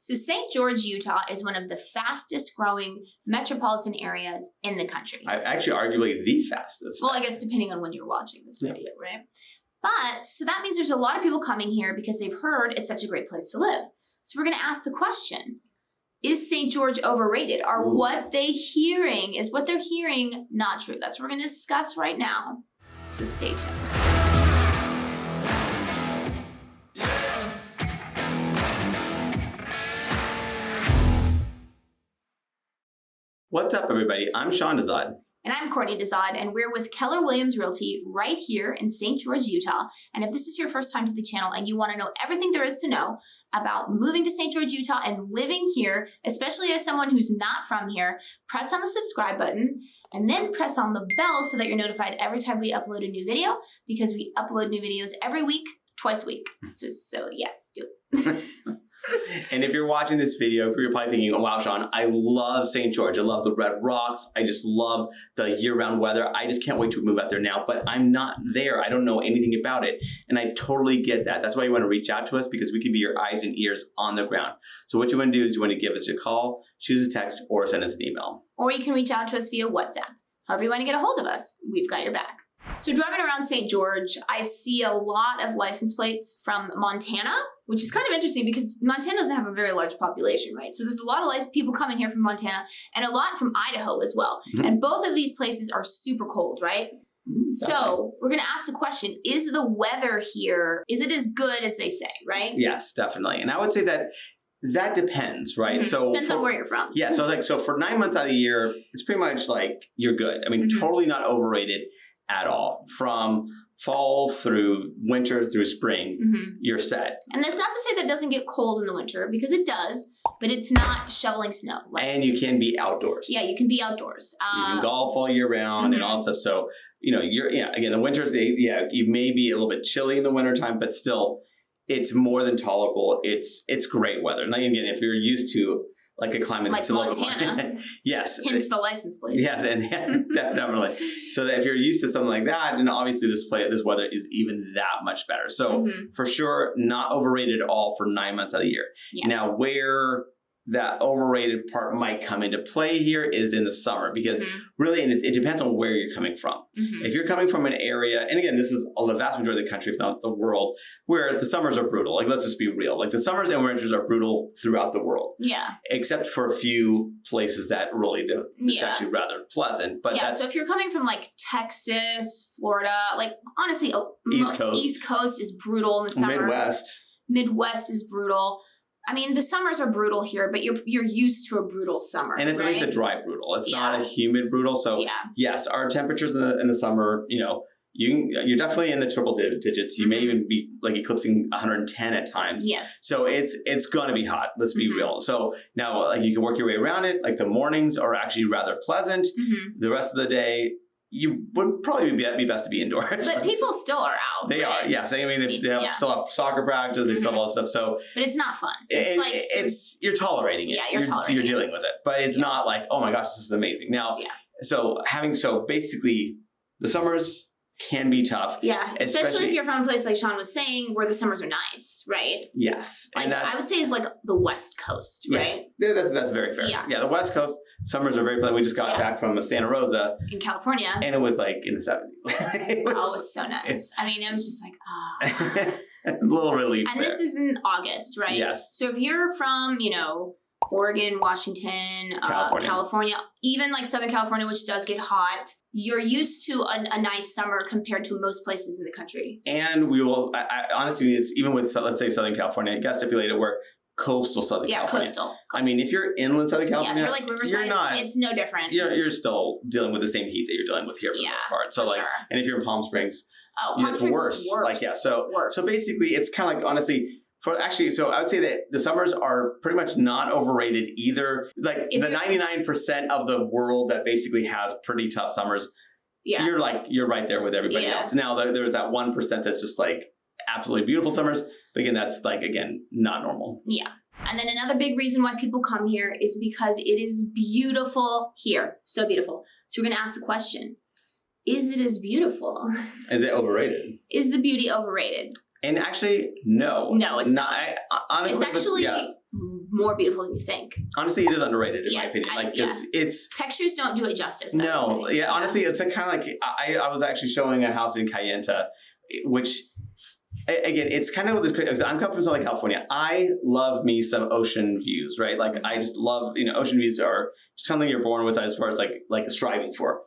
So St. George, Utah is one of the fastest growing metropolitan areas in the country. Actually, arguably the fastest. Well, I guess depending on when you're watching this video, right? But, so that means there's a lot of people coming here because they've heard it's such a great place to live. So we're going to ask the question, is St. George overrated? Are what they're hearing not true? That's what we're going to discuss right now. So stay tuned. What's up, everybody? I'm Sean Dezad. And I'm Courtney Dezad, and we're with Keller Williams Realty right here in St. George, Utah. And if this is your first time to the channel and you want to know everything there is to know about moving to St. George, Utah and living here, especially as someone who's not from here, press on the subscribe button and then press on the bell so that you're notified every time we upload a new video, because we upload new videos every week, twice a week. So yes, do it. And if you're watching this video, you're probably thinking, oh, wow, Sean, I love St. George. I love the red rocks. I just love the year-round weather. I just can't wait to move out there now, but I'm not there. I don't know anything about it. And I totally get that. That's why you want to reach out to us, because we can be your eyes and ears on the ground. So what you want to do is you want to give us a call, choose a text, or send us an email. Or you can reach out to us via WhatsApp. However you want to get a hold of us, we've got your back. So driving around St. George, I see a lot of license plates from Montana, which is kind of interesting because Montana doesn't have a very large population, right? So there's a lot of people coming here from Montana and a lot from Idaho as well. Mm-hmm. And both of these places are super cold, right? Mm-hmm. So we're going to ask the question, is the weather here, is it as good as they say, right? Yes, definitely. And I would say that depends, right? Mm-hmm. So depends on where you're from. Yeah, so for 9 months out of the year, it's pretty much like you're good. I mean, mm-hmm. Totally not overrated at all. From fall through winter through spring, mm-hmm. You're set. And that's not to say that it doesn't get cold in the winter, because it does, but it's not shoveling snow. And you can be outdoors. Yeah, you can be outdoors. You can golf all year round, mm-hmm. And all that stuff. So, again, the winters, you may be a little bit chilly in the wintertime, but still, it's more than tolerable. It's great weather. And again, if you're used to like a climate like that's a little Montana. More, yes. Hence the license plate. Yes, and definitely. So that if you're used to something like that, then obviously this weather is even that much better. So mm-hmm. For sure, not overrated at all for 9 months out of the year. Yeah. Now, where that overrated part might come into play here is in the summer, because mm-hmm. Really, and it depends on where you're coming from. Mm-hmm. If you're coming from an area, and again, this is the vast majority of the country, if not the world, where the summers are brutal. Like, let's just be real. Like, the summers and winters are brutal throughout the world. Yeah. Except for a few places that really do. It's actually rather pleasant. But so if you're coming from like Texas, Florida, like honestly, East Coast is brutal in the summer. Midwest is brutal. I mean, the summers are brutal here, but you're used to a brutal summer, and it's right? at least a dry brutal. It's not a humid brutal. So yes, our temperatures in the summer, you're definitely in the triple digits. You mm-hmm. may even be like eclipsing 110 at times. Yes. So it's going to be hot. Let's be mm-hmm. real. So now, like, you can work your way around it. Like, the mornings are actually rather pleasant. Mm-hmm. The rest of the day, you would probably be best to be indoors. But people still are out. They are, yes. I mean, they still have soccer practice. They still have all that stuff. So, but it's not fun. You're tolerating it. Yeah, you're tolerating it. You're dealing with it. But it's not like, oh my gosh, this is amazing. Now, so basically, the summers can be tough. Yeah, especially if you're from a place like Sean was saying, where the summers are nice, right? Yes. Like, and I would say is like the West Coast, right? Yes. Yeah, that's very fair. Yeah, the West Coast, summers are very pleasant. We just got back from Santa Rosa. In California. And it was like in the 70s. It was so nice. I mean, it was just like, a little relief. And this is in August, right? Yes. So if you're from, Oregon, Washington, California, even like Southern California, which does get hot, you're used to a nice summer compared to most places in the country. And we will, honestly, it's even with, let's say, Southern California, it got stipulated we're coastal Southern California. Coastal. I mean, if you're inland Southern California, if you're like Riverside, it's no different. You're still dealing with the same heat that you're dealing with here for the most part. So and if you're in Palm Springs, Palm Springs is worse. So basically, it's kind of like, honestly, so I would say that the summers are pretty much not overrated either. Like, the 99% of the world that basically has pretty tough summers, you're right there with everybody else. Now, there's that 1% that's just like absolutely beautiful summers. But again, that's like, not normal. Yeah. And then another big reason why people come here is because it is beautiful here. So beautiful. So we're going to ask the question, is it as beautiful? Is it overrated? Is the beauty overrated? And actually, no. No, it's not. Honestly, it's actually more beautiful than you think. Honestly, it is underrated in my opinion. Like it's textures don't do it justice. No, honestly, it's a kind of like I was actually showing a house in Cayenta, which again, it's kind of this. I'm coming from Southern California. I love me some ocean views, right? Like I just love, ocean views are something you're born with as far as like striving for.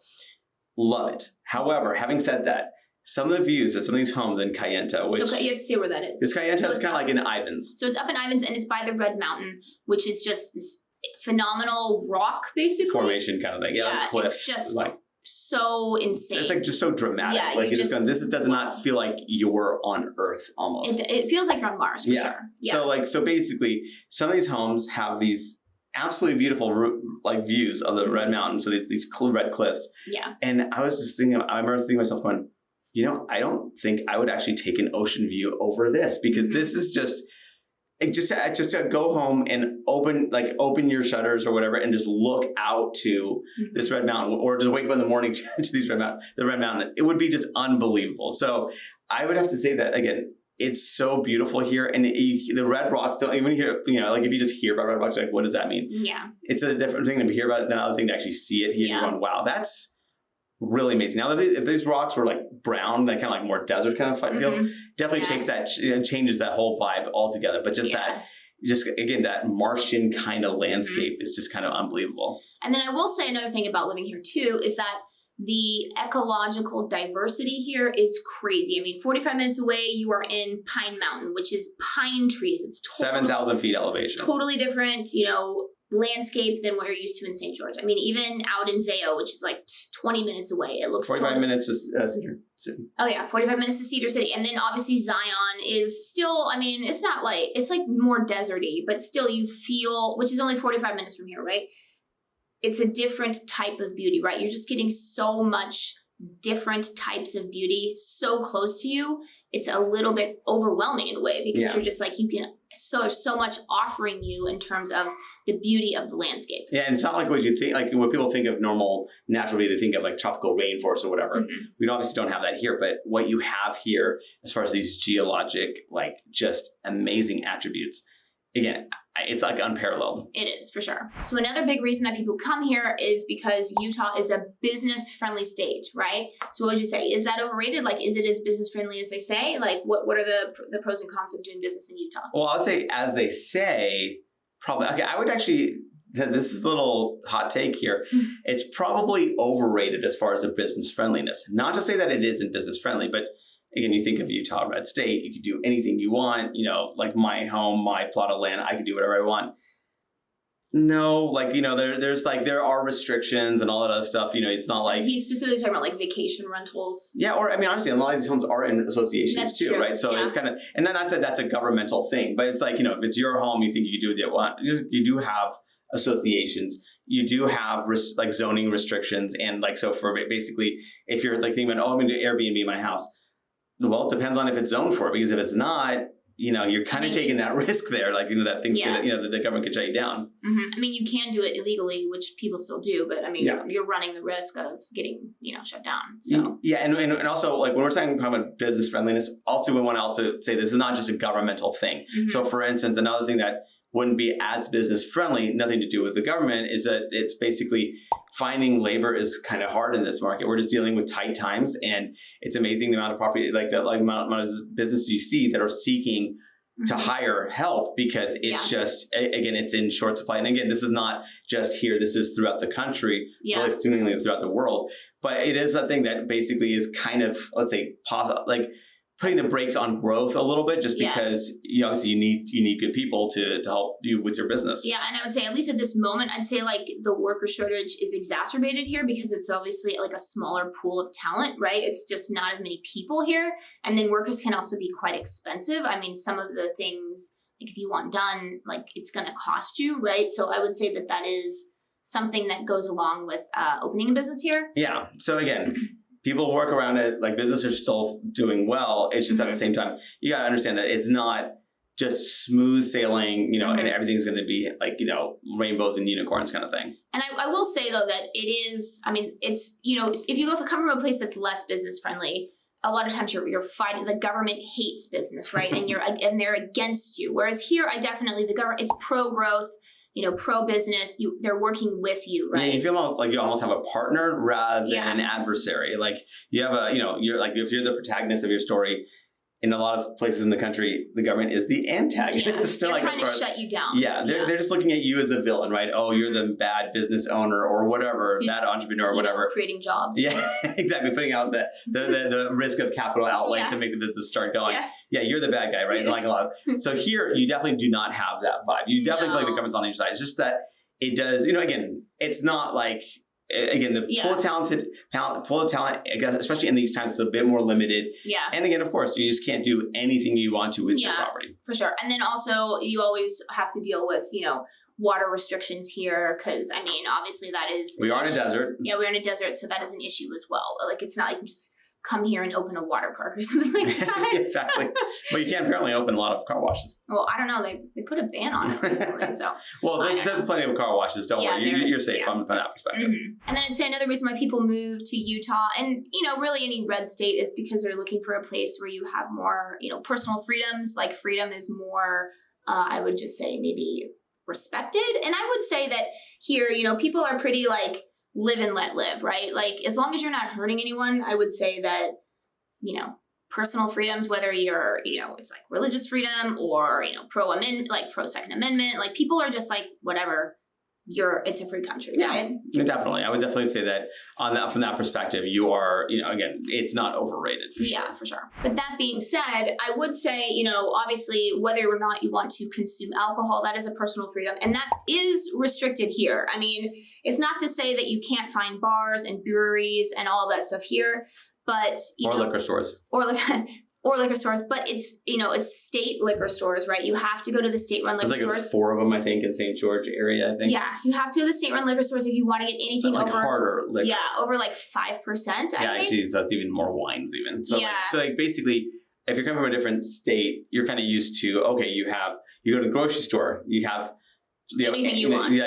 Love it. However, having said that, some of the views of some of these homes in Cayenta, which so you have to see where that is. This Cayenta is kind of like in Ivins. So it's up in Ivins, and it's by the Red Mountain, which is just this phenomenal rock, basically formation kind of thing. Yeah, it's cliffs. It's just like so insane. It's like just so dramatic. Yeah, like you're just going. This does not feel like you're on Earth almost. It feels like you're on Mars for sure. Yeah. So basically, some of these homes have these absolutely beautiful like views of the Red Mountain. So these red cliffs. Yeah. And I was just thinking. I remember thinking to myself, going, I don't think I would actually take an ocean view over this because this is just to go home and open your shutters or whatever and just look out to this Red Mountain, or just wake up in the morning to these the Red Mountain. It would be just unbelievable. So I would have to say that again, it's so beautiful here, and the red rocks don't even hear. Like if you just hear about red rocks, like what does that mean? Yeah, it's a different thing to hear about it than another thing to actually see it here. Yeah. You're going, wow, that's really amazing. Now, if these rocks were like brown, like kind of like more desert kind of feel, definitely changes that whole vibe altogether. But just again, that Martian kind of landscape is just kind of unbelievable. And then I will say another thing about living here too is that the ecological diversity here is crazy. I mean, 45 minutes away, you are in Pine Mountain, which is pine trees. It's 7,000 feet elevation. Totally different, landscape than what you're used to in St. George. I mean, even out in Veo, which is like 20 minutes away, it looks 45 minutes to Cedar City. Oh yeah, 45 minutes to Cedar City. And then obviously Zion is still, I mean, it's not like, it's like more deserty, but still you feel, which is only 45 minutes from here, right? It's a different type of beauty, right? You're just getting so much different types of beauty so close to you. It's a little bit overwhelming in a way because you're just like, you can so much offering you in terms of the beauty of the landscape. Yeah, and it's not like what you think, like when people think of normal natural beauty, they think of like tropical rainforest or whatever. We obviously don't have that here, but what you have here as far as these geologic, like just amazing attributes, again, it's like unparalleled. It is, for sure. So another big reason that people come here is because Utah is a business-friendly state, right? So what would you say? Is that overrated? Like, is it as business-friendly as they say? Like, what are the pros and cons of doing business in Utah? Well, I would say, as they say, probably. Okay, I would actually, this is a little hot take here. It's probably overrated as far as the business friendliness. Not to say that it isn't business friendly, but again, you think of Utah, red state, you could do anything you want, like my home, my plot of land, I could do whatever I want. No, like, there are restrictions and all that other stuff. It's not like... He's specifically talking about like vacation rentals. Yeah, or I mean, honestly, a lot of these homes are in associations that's too, true. Right? So it's kind of, and not that that's a governmental thing, but it's like, if it's your home, you think you can do what you want. You do have associations. You do have like zoning restrictions. And like, so for basically, if you're like thinking about, I'm going to do Airbnb in my house. Well, it depends on if it's zoned for it, because if it's not, you're kind of taking that risk there. Like, that thing's gonna, that the government could shut you down. I mean, you can do it illegally, which people still do, but I mean, you're running the risk of getting, shut down. So yeah, and also like when we're talking about business friendliness, also we want to also say this is not just a governmental thing. So for instance, another thing that wouldn't be as business friendly, nothing to do with the government, is that it's basically finding labor is kind of hard in this market. We're just dealing with tight times, and it's amazing the amount of property, like the amount of businesses you see that are seeking to hire help, because it's just, again, it's in short supply. And again, this is not just here, this is throughout the country, really seemingly throughout the world. But it is a thing that basically is kind of, let's say, like putting the brakes on growth a little bit, just because obviously you need good people to help you with your business. Yeah, and I would say at least at this moment, I'd say like the worker shortage is exacerbated here because it's obviously like a smaller pool of talent, right? It's just not as many people here, and then workers can also be quite expensive. I mean, some of the things, like if you want done, like it's going to cost you, right? So I would say that is something that goes along with opening a business here. Yeah. So again, people work around it, like businesses are still doing well. It's just at the same time, you got to understand that it's not just smooth sailing, and everything's going to be like, rainbows and unicorns kind of thing. And I will say though that it is, I mean, it's, if you come from a place that's less business friendly, a lot of times you're fighting, the government hates business, right? And they're against you. Whereas here, the government, it's pro-growth, pro-business, they're working with you, right? Yeah, you feel almost like you almost have a partner rather than an adversary. Like you have you're like, if you're the protagonist of your story, in a lot of places in the country, the government is the antagonist. They're trying to shut you down. Yeah, they're just looking at you as a villain, right? Oh, you're the bad business owner or whatever, bad entrepreneur or whatever. Creating jobs. Yeah, exactly. Putting out the risk of capital outlay to make the business start going. Yeah, you're the bad guy, right? Like a lot of. So here, you definitely do not have that vibe. You definitely feel like the government's on your side. It's just that it does, again, it's not like, again, the pool of talent, I guess, especially in these times, is a bit more limited. Yeah. And again, of course, you just can't do anything you want to with your property. For sure. And then also, you always have to deal with, water restrictions here, because, obviously that is... We are in a desert. Yeah, we're in a desert, so that is an issue as well. Like, it's not like you can just come here and open a water park or something like that. Exactly. But you can apparently open a lot of car washes. Well, I don't know. They put a ban on it recently, so... Well, there's plenty of car washes. Don't worry. You're safe from that perspective. Mm-hmm. And then I'd say another reason why people move to Utah, and, really any red state, is because they're looking for a place where you have more, personal freedoms. Like, freedom is more, I would just say, maybe respected. And I would say that here, people are pretty, like, live and let live, right? Like, as long as you're not hurting anyone, I would say that, personal freedoms, whether you're, it's like religious freedom or, pro Second Amendment, like, people are just like, whatever, it's a free country, right? Yeah, definitely. I would definitely say that from that perspective, you are, again, it's not overrated for sure. Yeah, for sure. But that being said, I would say, obviously, whether or not you want to consume alcohol, that is a personal freedom. And that is restricted here. It's not to say that you can't find bars and breweries and all that stuff here, but... Or liquor stores. Or liquor stores, but it's state liquor stores, right? You have to go to the state-run liquor stores. There's like 4 of them, I think, in St. George area, I think. Yeah, you have to go to the state-run liquor stores if you want to get anything over... harder liquor. Yeah, over like 5%, I think. Actually, so that's even more wines even. So, basically, if you're coming from a different state, you're kind of used to, okay, you go to the grocery store, you have... anything you want. You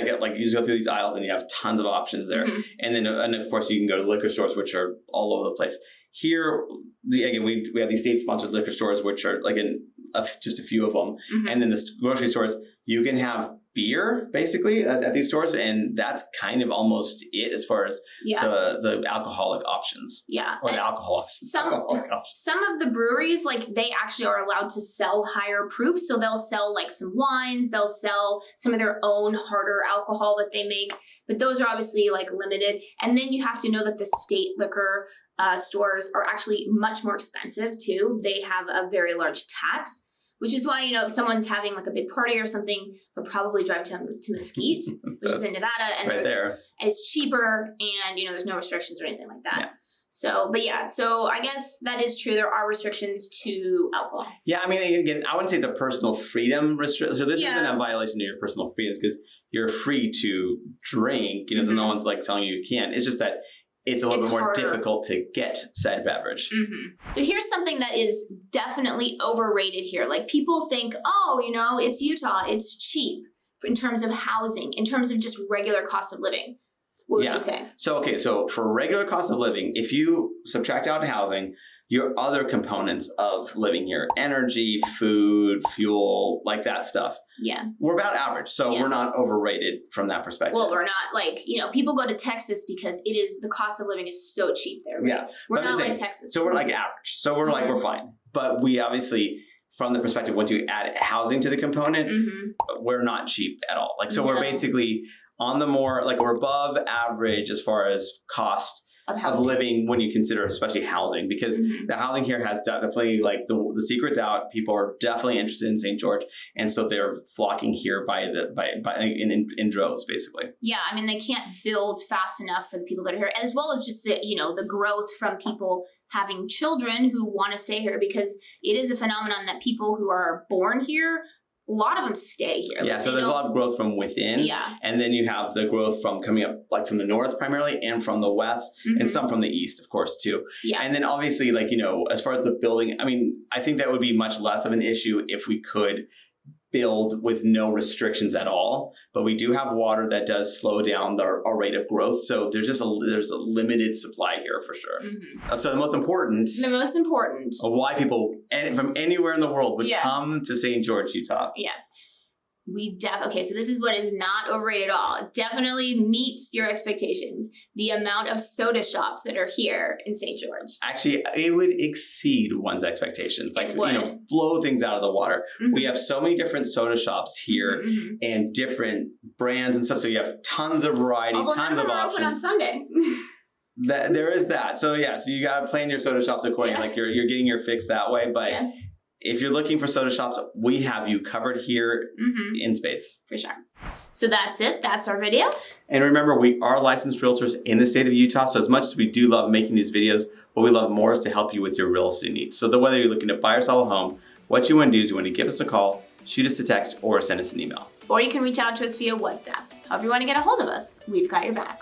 just go through these aisles and you have tons of options there. Mm-hmm. And of course, you can go to liquor stores, which are all over the place. Here, again, we have these state-sponsored liquor stores, which are like just a few of them. Mm-hmm. And then the grocery stores, you can have beer, basically, at these stores. And that's kind of almost it as far as the alcoholic options. Yeah. Or the alcoholic options. Some of the breweries, like, they actually are allowed to sell higher proof. So they'll sell, like, some wines. They'll sell some of their own harder alcohol that they make. But those are obviously, like, limited. And then you have to know that the state liquor stores are actually much more expensive too. They have a very large tax, which is why, if someone's having like a big party or something, they'll probably drive to Mesquite, which is in Nevada, and right there. And it's cheaper, and there's no restrictions or anything like that. Yeah. So I guess that is true. There are restrictions to alcohol. Yeah, again, I wouldn't say it's a personal freedom restriction. So this isn't a violation of your personal freedoms because you're free to drink. So no one's like telling you can't. It's just that it's a little bit more difficult to get said beverage. Mm-hmm. So here's something that is definitely overrated here. Like, people think, it's Utah, it's cheap in terms of housing, in terms of just regular cost of living. What would you say? So for regular cost of living, if you subtract out housing, your other components of living here, energy, food, fuel, like that stuff. Yeah. We're about average. So we're not overrated from that perspective. Well, we're not like, people go to Texas because the cost of living is so cheap there. Right? Yeah. We're not like Texas. So we're like average. So we're like, we're fine. But we obviously, from the perspective, once you add housing to the component, we're not cheap at all. Like, so we're basically on the more, like, we're above average as far as cost of living when you consider especially housing, because the housing here has definitely, like, the secret's out. People are definitely interested in St. George, and so they're flocking here in droves, basically. Yeah, they can't build fast enough for the people that are here, as well as just the growth from people having children who want to stay here, because it is a phenomenon that people who are born here, a lot of them stay here. Yeah, so there's a lot of growth from within. Yeah. And then you have the growth from coming up, like, from the north primarily, and from the west, and some from the east, of course, too. Yeah. And then obviously, like, as far as the building, I think that would be much less of an issue if we could build with no restrictions at all. But we do have water that does slow down our rate of growth. So there's a limited supply here. here for sure. So the most important of why people from anywhere in the world would come to St. George, Utah. Yes. Okay, so this is what is not overrated at all. It definitely meets your expectations. The amount of soda shops that are here in St. George. Actually, it would exceed one's expectations. Like, blow things out of the water. We have so many different soda shops here and different brands and stuff. So you have tons of variety, tons of options. Open on Sunday. There is that. So so you got to plan your soda shops accordingly. Like you're getting your fix that way, but if you're looking for soda shops, we have you covered here in spades. For sure. So that's it. That's our video. And remember, we are licensed realtors in the state of Utah. So as much as we do love making these videos, what we love more is to help you with your real estate needs. So whether you're looking to buy or sell a home, what you want to do is you want to give us a call, shoot us a text, or send us an email. Or you can reach out to us via WhatsApp. However you want to get a hold of us, we've got your back.